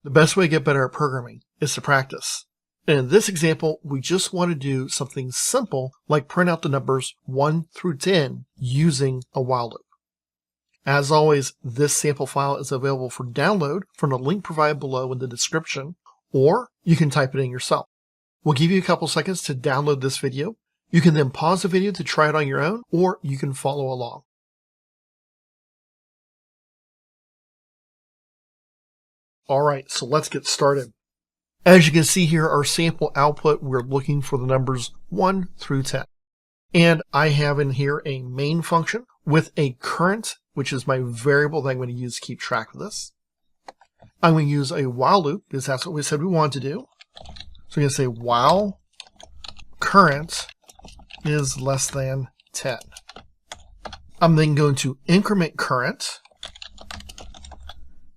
The best way to get better at programming is to practice. And in this example, we just want to do something simple like print out the numbers 1 through 10 using a while loop. As always, this sample file is available for download from the link provided below in the description, or you can type it in yourself. We'll give you a couple seconds to download this video. You can then pause the video to try it on your own, or you can follow along. All right, so let's get started. As you can see here, our sample output, we're looking for the numbers 1 through 10. And I have in here a main function with a current, which is my variable that I'm going to use to keep track of this. I'm going to use a while loop because that's what we said we wanted to do. So I'm going to say while current is less than 10. I'm then going to increment current.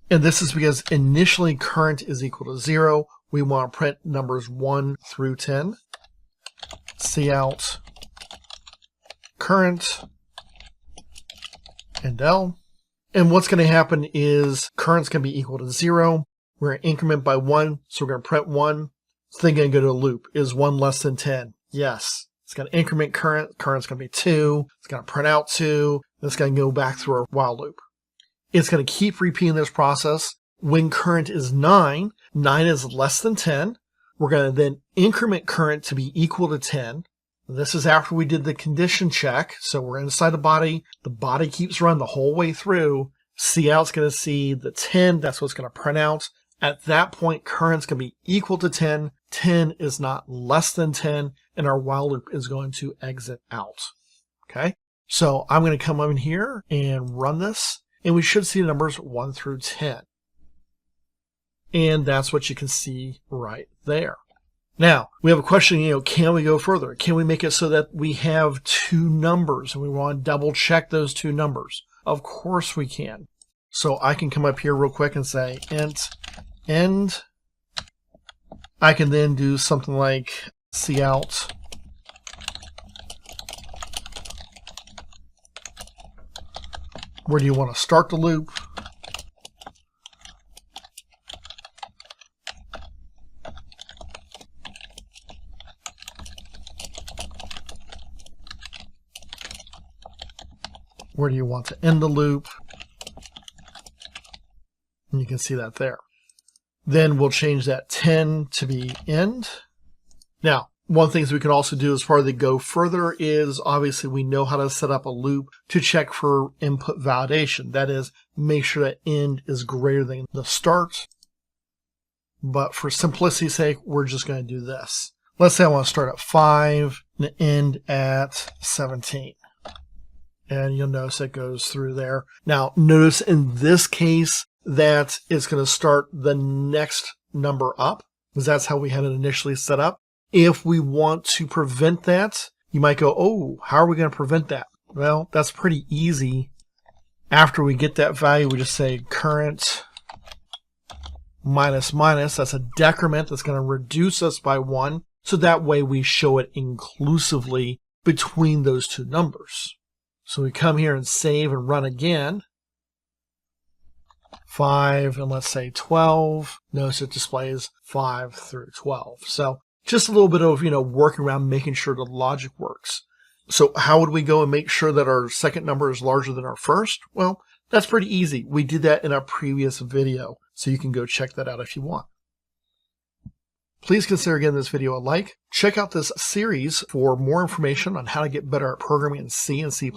And this is because initially current is equal to 0. We want to print numbers 1 through 10. Cout current and L. And what's going to happen is current's going to be equal to 0. We're going to increment by 1, so we're going to print 1. So then going to go to a loop. Is 1 less than 10? Yes. It's going to increment current. Current's going to be 2. It's going to print out 2. It's going to go back through our while loop. It's going to keep repeating this process. When current is 9, 9 is less than 10. We're going to then increment current to be equal to 10. This is after we did the condition check. So we're inside the body. The body keeps running the whole way through. Cout's going to see the 10. That's what's going to print out. At that point, current's going to be equal to 10. 10 is not less than 10. And our while loop is going to exit out. Okay. So I'm going to come in here and run this. And we should see the numbers 1 through 10. And that's what you can see right there. Now, we have a question, can we go further? Can we make it so that we have 2 numbers and we want to double check those 2 numbers? Of course we can. So I can come up here real quick and say int end. I can then do something like cout where do you want to start the loop? Where do you want to end the loop? And you can see that there. Then we'll change that 10 to be end. Now, one of the things we can also do as far as they go further is obviously we know how to set up a loop to check for input validation. That is, make sure that end is greater than the start. But for simplicity's sake, we're just going to do this. Let's say I want to start at 5 and end at 17. And you'll notice it goes through there. Now, notice in this case that it's going to start the next number up, because that's how we had it initially set up. If we want to prevent that, you might go, oh, how are we going to prevent that? Well, that's pretty easy. After we get that value, we just say current minus minus. That's a decrement that's going to reduce us by 1. So that way we show it inclusively between those 2 numbers. So we come here and save and run again. 5 and let's say 12. Notice it displays 5 through 12. So just a little bit of, working around making sure the logic works. So how would we go and make sure that our second number is larger than our first? Well, that's pretty easy. We did that in our previous video, so you can go check that out if you want. Please consider giving this video a like. Check out this series for more information on how to get better at programming in C and C++.